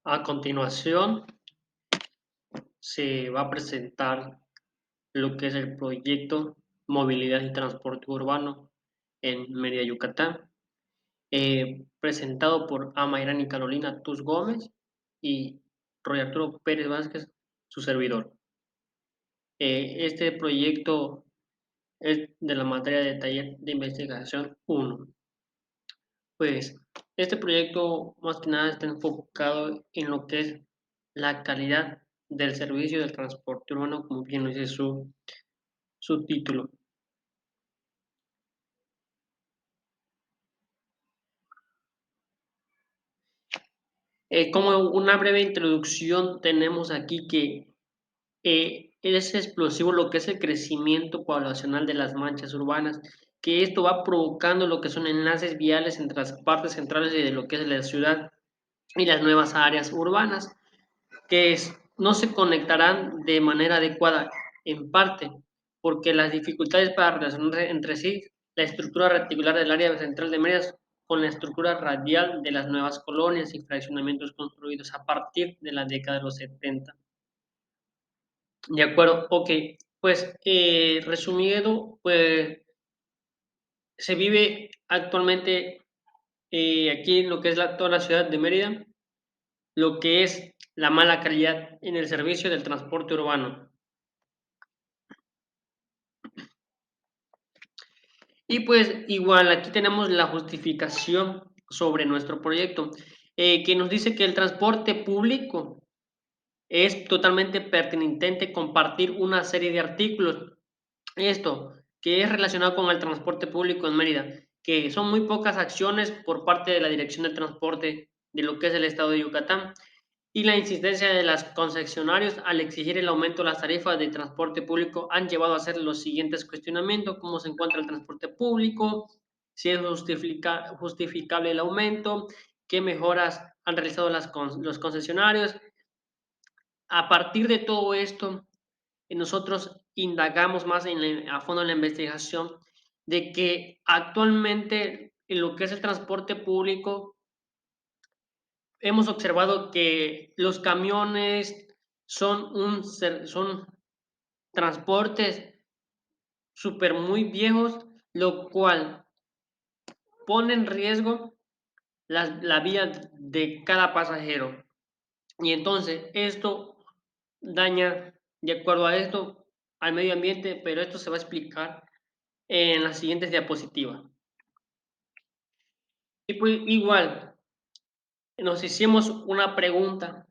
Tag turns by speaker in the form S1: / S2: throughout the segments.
S1: A continuación, se va a presentar lo que es el proyecto Movilidad y Transporte Urbano en Mérida, Yucatán, presentado por Amairani Carolina Tus Gómez y Roy Arturo Pérez Vázquez, su servidor. Este proyecto es de la materia de taller de investigación 1. Pues este proyecto más que nada está enfocado en lo que es la calidad del servicio del transporte urbano, como bien lo dice su título. Como una breve introducción, tenemos aquí que es explosivo lo que es el crecimiento poblacional de las manchas urbanas, que esto va provocando lo que son enlaces viales entre las partes centrales de lo que es la ciudad y las nuevas áreas urbanas, no se conectarán de manera adecuada, en parte porque las dificultades para relacionarse entre sí, la estructura reticular del área central de Mérida con la estructura radial de las nuevas colonias y fraccionamientos construidos a partir de la década de los 70. De acuerdo, ok, pues resumiendo, pues se vive actualmente aquí en lo que es toda la ciudad de Mérida, lo que es la mala calidad en el servicio del transporte urbano. Y pues igual aquí tenemos la justificación sobre nuestro proyecto, que nos dice que el transporte público es totalmente pertinente compartir una serie de artículos. Esto, que es relacionado con el transporte público en Mérida, que son muy pocas acciones por parte de la Dirección de Transporte de lo que es el estado de Yucatán y la insistencia de los concesionarios al exigir el aumento de las tarifas de transporte público han llevado a hacer los siguientes cuestionamientos: cómo se encuentra el transporte público, si es justificable el aumento, qué mejoras han realizado los concesionarios. A partir de todo esto, nosotros indagamos más a fondo en la investigación de que actualmente en lo que es el transporte público hemos observado que los camiones son transportes súper muy viejos, lo cual pone en riesgo la vida de cada pasajero. Y entonces esto daña, de acuerdo a esto, al medio ambiente, pero esto se va a explicar en las siguientes diapositivas. Y pues igual, nos hicimos una pregunta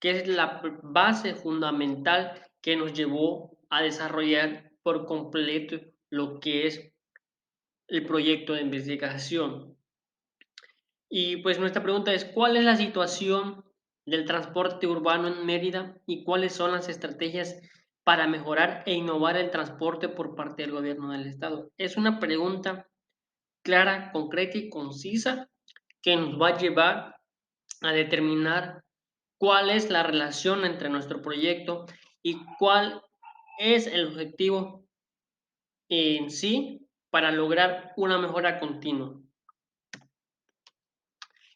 S1: que es la base fundamental que nos llevó a desarrollar por completo lo que es el proyecto de investigación. Y pues nuestra pregunta es, ¿cuál es la situación del transporte urbano en Mérida y cuáles son las estrategias para mejorar e innovar el transporte por parte del gobierno del estado? Es una pregunta clara, concreta y concisa que nos va a llevar a determinar cuál es la relación entre nuestro proyecto y cuál es el objetivo en sí para lograr una mejora continua.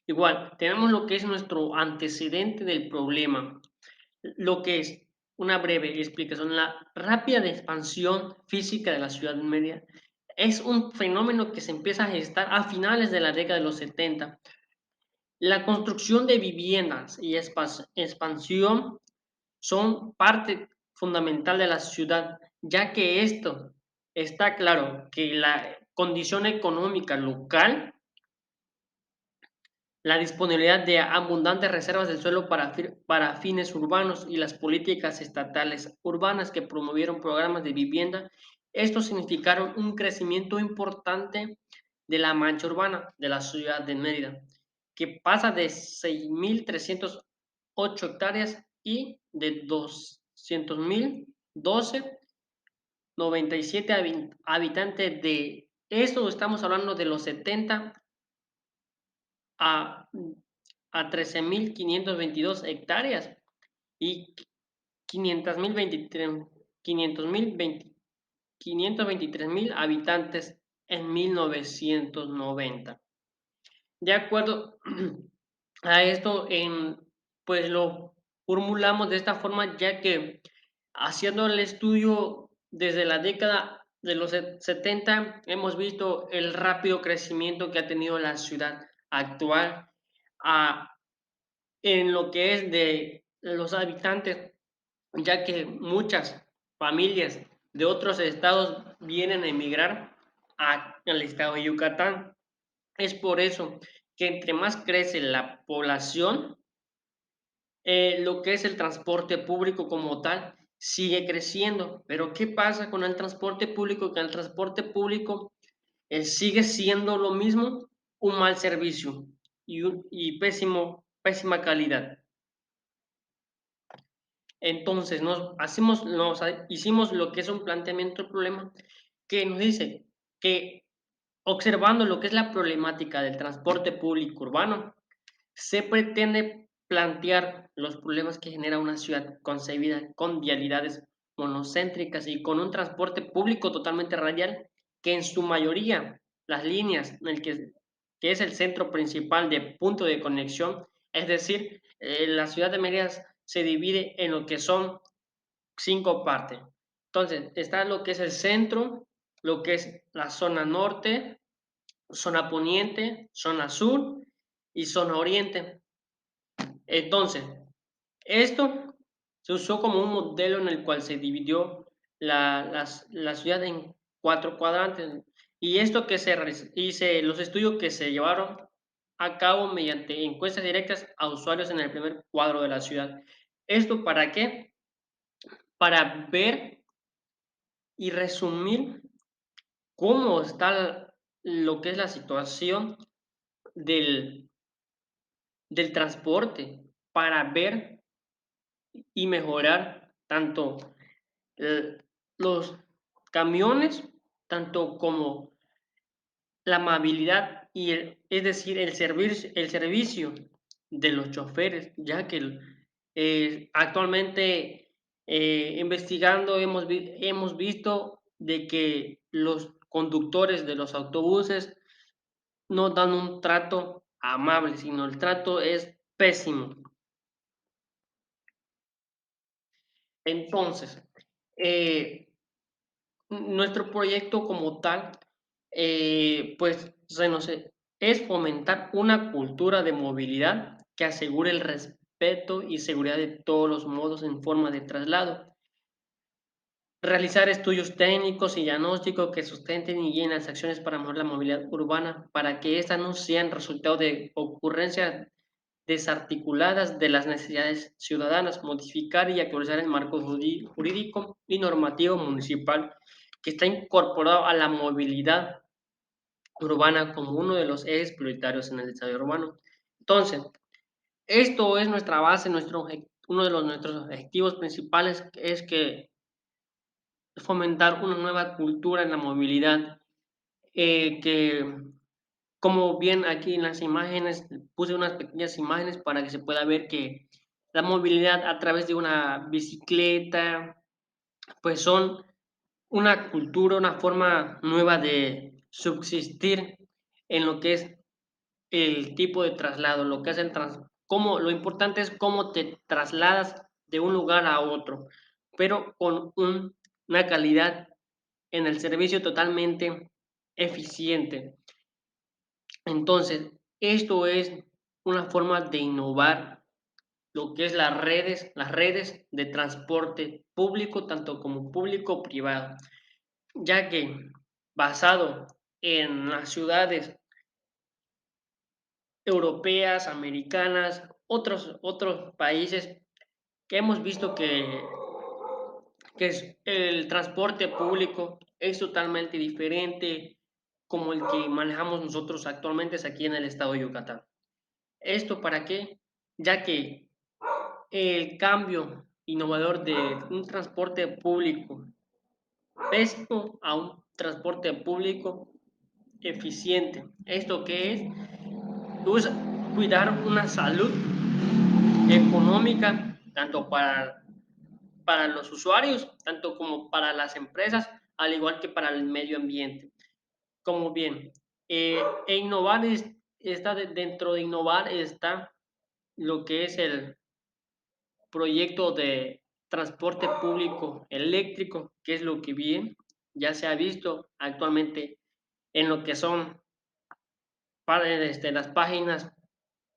S1: Igual, tenemos lo que es nuestro antecedente del problema, lo que es una breve explicación. La rápida expansión física de la ciudad media es un fenómeno que se empieza a gestar a finales de la década de los 70. La construcción de viviendas y expansión son parte fundamental de la ciudad, ya que esto está claro que la condición económica local, la disponibilidad de abundantes reservas del suelo para fines urbanos y las políticas estatales urbanas que promovieron programas de vivienda, esto significaron un crecimiento importante de la mancha urbana de la ciudad de Mérida, que pasa de 6.308 hectáreas y de 200.012 97 habitantes. De esto estamos hablando de los 70 a, a 13.522 hectáreas y 523.000 habitantes en 1990. De acuerdo a esto, pues lo formulamos de esta forma, ya que haciendo el estudio desde la década de los 70 hemos visto el rápido crecimiento que ha tenido la ciudad actual ah, en lo que es de los habitantes, ya que muchas familias de otros estados vienen a emigrar al estado de Yucatán. Es por eso que entre más crece la población, lo que es el transporte público como tal sigue creciendo. Pero ¿qué pasa con el transporte público? Que el transporte público sigue siendo lo mismo, un mal servicio y pésima calidad. Entonces, hicimos lo que es un planteamiento del problema que nos dice que observando lo que es la problemática del transporte público urbano, se pretende plantear los problemas que genera una ciudad concebida con vialidades monocéntricas y con un transporte público totalmente radial, que en su mayoría las líneas en el que es el centro principal de punto de conexión, es decir, la ciudad de Mérida se divide en lo que son 5 partes. Entonces, está lo que es el centro, lo que es la zona norte, zona poniente, zona sur y zona oriente. Entonces, esto se usó como un modelo en el cual se dividió la ciudad en 4 cuadrantes. Y esto que los estudios que se llevaron a cabo mediante encuestas directas a usuarios en el primer cuadro de la ciudad. ¿Esto para qué? Para ver y resumir cómo está lo que es la situación del, del transporte, para ver y mejorar tanto eh, los camiones, tanto como la amabilidad es decir, el servicio de los choferes, ya que actualmente investigando hemos visto de que los conductores de los autobuses no dan un trato amable, sino el trato es pésimo. Entonces, eh, nuestro proyecto como tal, pues es fomentar una cultura de movilidad que asegure el respeto y seguridad de todos los modos en forma de traslado. Realizar estudios técnicos y diagnósticos que sustenten y guíen las acciones para mejorar la movilidad urbana, para que éstas no sean resultado de ocurrencias desarticuladas de las necesidades ciudadanas, modificar y actualizar el marco jurídico y normativo municipal que está incorporado a la movilidad urbana como uno de los ejes prioritarios en el desarrollo urbano. Entonces, esto es nuestra base, uno de nuestros objetivos principales es que fomentar una nueva cultura en la movilidad, que como bien aquí en las imágenes, puse unas pequeñas imágenes para que se pueda ver que la movilidad a través de una bicicleta, pues son una cultura, una forma nueva de subsistir en lo que es el tipo de traslado, lo que es cómo, lo importante es cómo te trasladas de un lugar a otro, pero con una calidad en el servicio totalmente eficiente. Entonces, esto es una forma de innovar lo que es las redes de transporte público, tanto como público privado, ya que basado en las ciudades europeas, americanas, otros países que hemos visto que el transporte público es totalmente diferente como el que manejamos nosotros actualmente es aquí en el estado de Yucatán. ¿Esto para qué? Ya que el cambio innovador de un transporte público pésimo a un transporte público eficiente. ¿Esto qué es? Pues cuidar una salud económica, tanto para los usuarios, tanto como para las empresas, al igual que para el medio ambiente. Como bien, innovar dentro de innovar está lo que es proyecto de transporte público eléctrico, que es lo que bien ya se ha visto actualmente en lo que son las páginas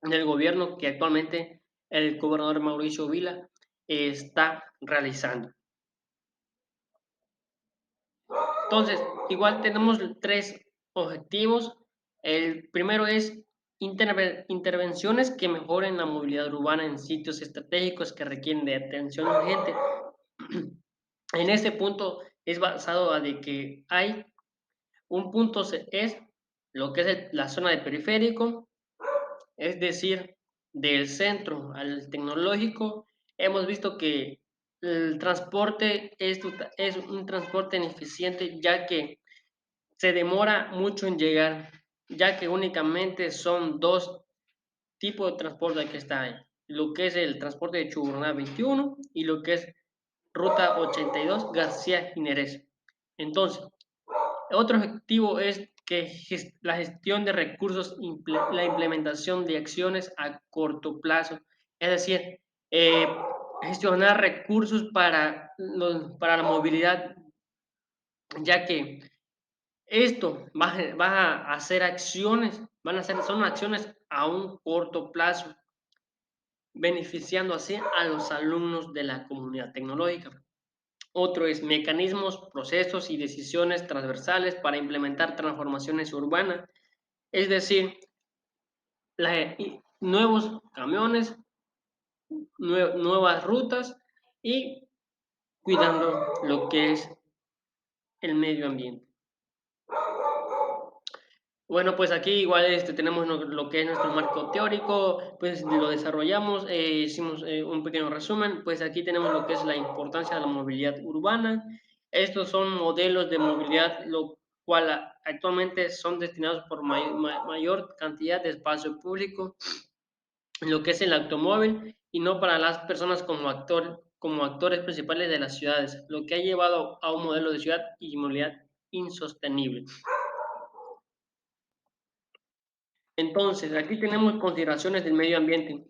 S1: del gobierno que actualmente el gobernador Mauricio Vila está realizando. Entonces, igual tenemos tres objetivos. El primero es intervenciones que mejoren la movilidad urbana en sitios estratégicos que requieren de atención urgente. En este punto es basado a de que hay un punto es lo que es la zona de periférico, es decir, del centro al tecnológico. Hemos visto que el transporte es un transporte ineficiente ya que se demora mucho en llegar, ya que únicamente son dos tipos de transporte que está ahí, lo que es el transporte de Chuburná 21 y lo que es Ruta 82 García Jiménez. Entonces, otro objetivo es que la gestión de recursos, la implementación de acciones a corto plazo, es decir, eh, gestionar recursos para la movilidad, ya que esto va a hacer acciones, son acciones a un corto plazo, beneficiando así a los alumnos de la comunidad tecnológica. Otro es mecanismos, procesos y decisiones transversales para implementar transformaciones urbanas, es decir, nuevos camiones, nuevas rutas y cuidando lo que es el medio ambiente. Bueno, pues aquí igual tenemos lo que es nuestro marco teórico, pues lo desarrollamos, hicimos un pequeño resumen, pues aquí tenemos lo que es la importancia de la movilidad urbana. Estos son modelos de movilidad, lo cual actualmente son destinados por mayor cantidad de espacio público, lo que es el automóvil, y no para las personas como actores principales de las ciudades, lo que ha llevado a un modelo de ciudad y movilidad insostenible. Entonces, aquí tenemos consideraciones del medio ambiente.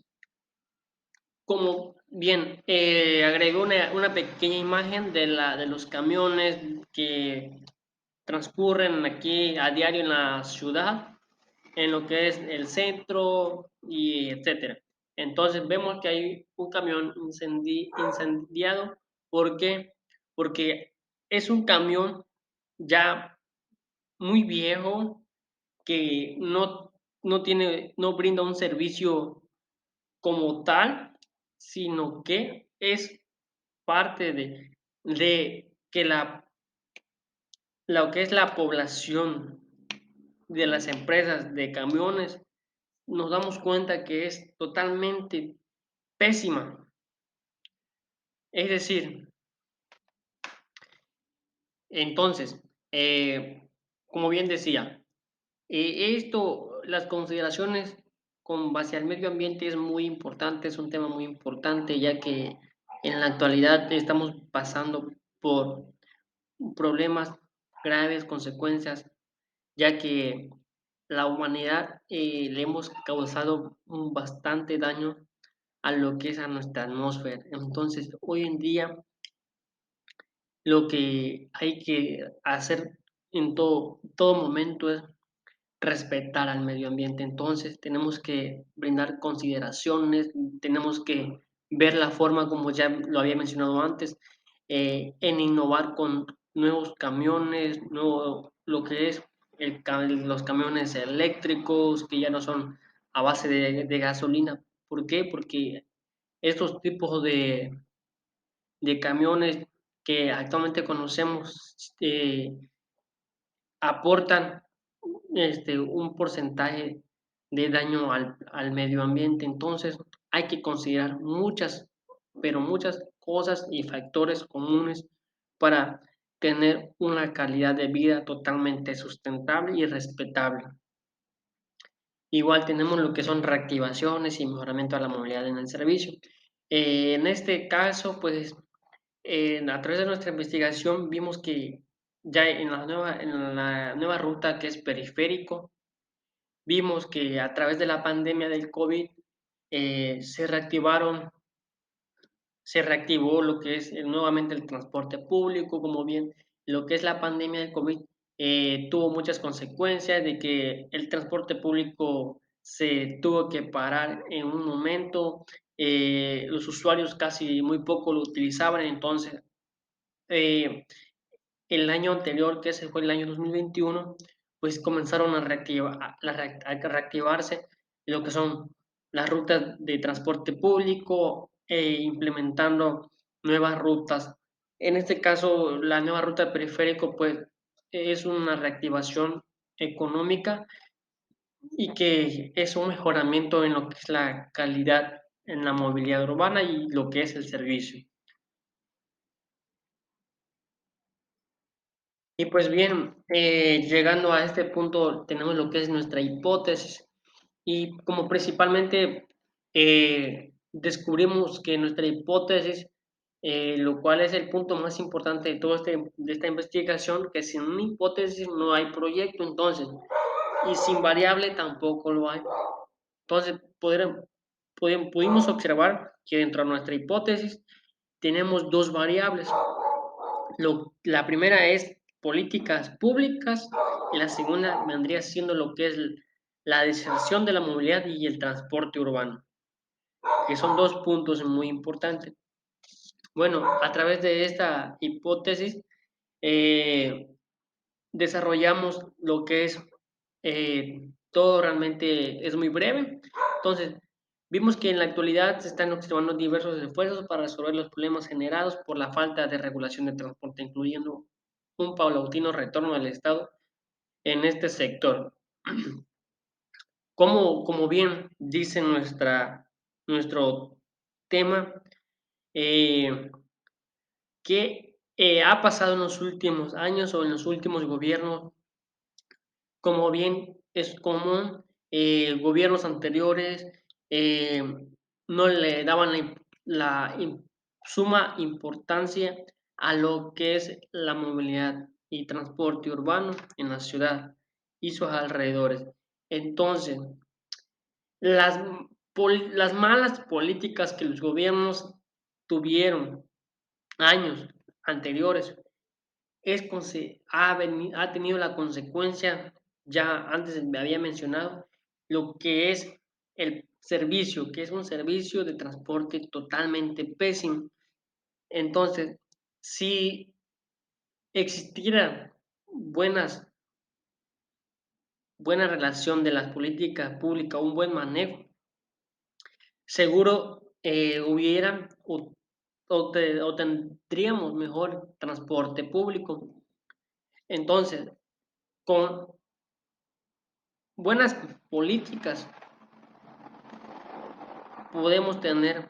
S1: Como bien, agregó una pequeña imagen de los camiones que transcurren aquí a diario en la ciudad, en lo que es el centro y etcétera. Entonces vemos que hay un camión incendiado. ¿Por qué? Porque es un camión ya muy viejo que no brinda un servicio como tal, sino que es parte de que lo que es la población de las empresas de camiones, nos damos cuenta que es totalmente pésima. Es decir, entonces, como bien decía, las consideraciones con base al medio ambiente es muy importante, es un tema muy importante, ya que en la actualidad estamos pasando por problemas graves, consecuencias, ya que la humanidad le hemos causado un bastante daño a lo que es a nuestra atmósfera. Entonces, hoy en día, lo que hay que hacer en todo momento es respetar al medio ambiente. Entonces, tenemos que brindar consideraciones, tenemos que ver la forma, como ya lo había mencionado antes, en innovar con nuevos camiones, lo que es los camiones eléctricos, que ya no son a base de gasolina. ¿Por qué? Porque estos tipos de camiones que actualmente conocemos aportan un porcentaje de daño al medio ambiente. Entonces, hay que considerar muchas, pero muchas cosas y factores comunes para tener una calidad de vida totalmente sustentable y respetable. Igual tenemos lo que son reactivaciones y mejoramiento de la movilidad en el servicio. En este caso, pues, a través de nuestra investigación vimos que ya en la nueva ruta que es periférico, vimos que a través de la pandemia del COVID se reactivaron se reactivó lo que es nuevamente el transporte público, como bien lo que es la pandemia del COVID tuvo muchas consecuencias de que el transporte público se tuvo que parar en un momento, los usuarios casi muy poco lo utilizaban, entonces eh, el año anterior, que ese fue el año 2021, pues comenzaron a reactivarse lo que son las rutas de transporte público implementando nuevas rutas. En este caso, la nueva ruta de periférico, pues es una reactivación económica y que es un mejoramiento en lo que es la calidad en la movilidad urbana y lo que es el servicio. Y pues bien, llegando a este punto tenemos lo que es nuestra hipótesis y como principalmente descubrimos que nuestra hipótesis, lo cual es el punto más importante de, de esta investigación, que sin una hipótesis no hay proyecto, entonces, y sin variable tampoco lo hay. Entonces, pudimos observar que dentro de nuestra hipótesis tenemos dos variables. La primera es políticas públicas y la segunda vendría siendo lo que es la deserción de la movilidad y el transporte urbano, que son dos puntos muy importantes. Bueno, a través de esta hipótesis eh, desarrollamos lo que es todo realmente es muy breve. Entonces, vimos que en la actualidad se están observando diversos esfuerzos para resolver los problemas generados por la falta de regulación de transporte, incluyendo un paulatino retorno del Estado en este sector. Como bien dice nuestro tema, eh, ¿qué ha pasado en los últimos años o en los últimos gobiernos? Como bien es común, gobiernos anteriores eh, no le daban suma importancia a lo que es la movilidad y transporte urbano en la ciudad y sus alrededores. Entonces, las, las malas políticas que los gobiernos tuvieron años anteriores ha tenido la consecuencia, ya antes me había mencionado, lo que es el servicio, que es un servicio de transporte totalmente pésimo. Entonces, si existiera buena relación de las políticas públicas, un buen manejo, seguro hubiera o tendríamos mejor transporte público. Entonces, con buenas políticas podemos tener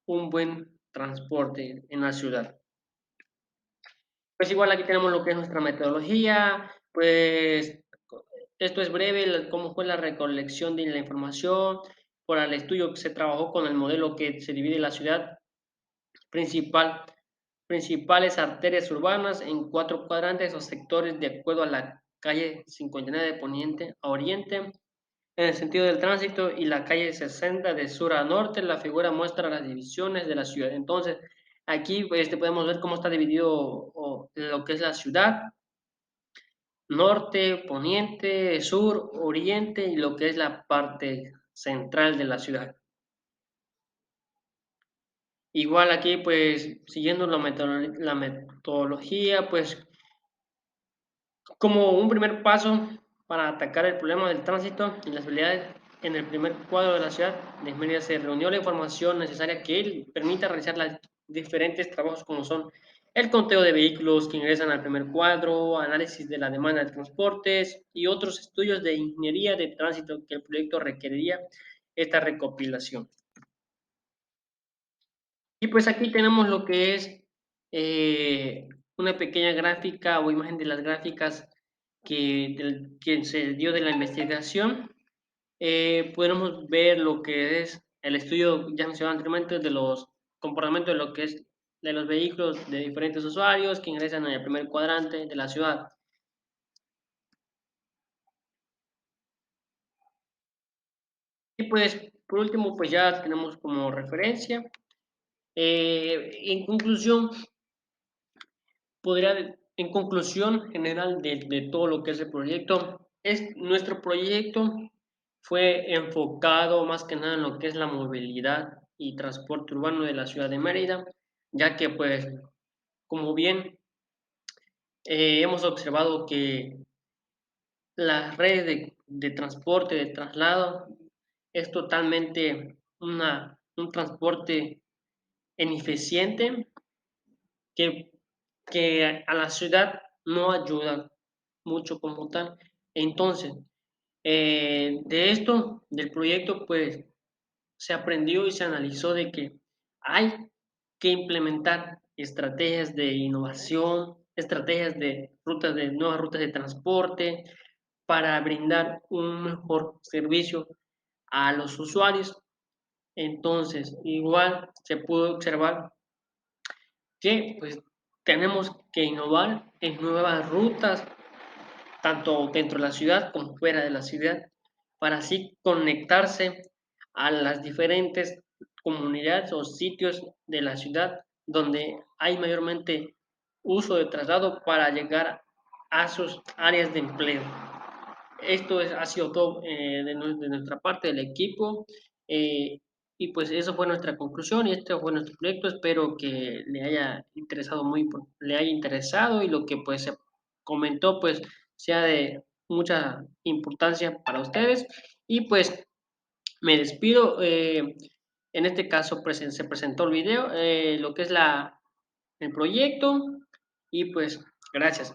S1: un buen transporte en la ciudad. Pues igual aquí tenemos lo que es nuestra metodología, pues esto es breve, cómo fue la recolección de la información, por el estudio que se trabajó con el modelo que se divide la ciudad principal, principales arterias urbanas en 4 cuadrantes o sectores de acuerdo a la calle 59 de poniente a oriente. En el sentido del tránsito y la calle 60 de sur a norte, la figura muestra las divisiones de la ciudad. Entonces, aquí pues, podemos ver cómo está dividido lo que es la ciudad, norte, poniente, sur, oriente y lo que es la parte central de la ciudad. Igual aquí, pues, siguiendo la metodología, pues, como un primer paso para atacar el problema del tránsito y las vialidades en el primer cuadro de la ciudad de Mérida se reunió la información necesaria que él permita realizar los diferentes trabajos como son el conteo de vehículos que ingresan al primer cuadro, análisis de la demanda de transportes y otros estudios de ingeniería de tránsito que el proyecto requeriría esta recopilación. Y pues aquí tenemos lo que es una pequeña gráfica o imagen de las gráficas que se dio de la investigación. Podemos ver lo que es el estudio ya mencionado anteriormente de los comportamientos de lo que es de los vehículos de diferentes usuarios que ingresan en el primer cuadrante de la ciudad. Y pues por último pues ya tenemos como referencia En conclusión, en conclusión general de todo lo que es el proyecto, nuestro proyecto fue enfocado más que nada en lo que es la movilidad y transporte urbano de la ciudad de Mérida, ya que pues, como bien hemos observado que las redes de transporte, de traslado, es totalmente un transporte ineficiente que, que a la ciudad no ayuda mucho como tal. Entonces, de esto, del proyecto, pues se aprendió y se analizó de que hay que implementar estrategias de innovación, estrategias de nuevas rutas de transporte para brindar un mejor servicio a los usuarios. Entonces, igual se pudo observar que pues tenemos que innovar en nuevas rutas, tanto dentro de la ciudad como fuera de la ciudad, para así conectarse a las diferentes comunidades o sitios de la ciudad donde hay mayormente uso de traslado para llegar a sus áreas de empleo. Ha sido todo de nuestra parte del equipo. eh, y pues eso fue nuestra conclusión y este fue nuestro proyecto. Espero que le haya interesado y lo que pues se comentó pues sea de mucha importancia para ustedes. Y pues me despido. En este caso se presentó el video, lo que es el proyecto y pues gracias.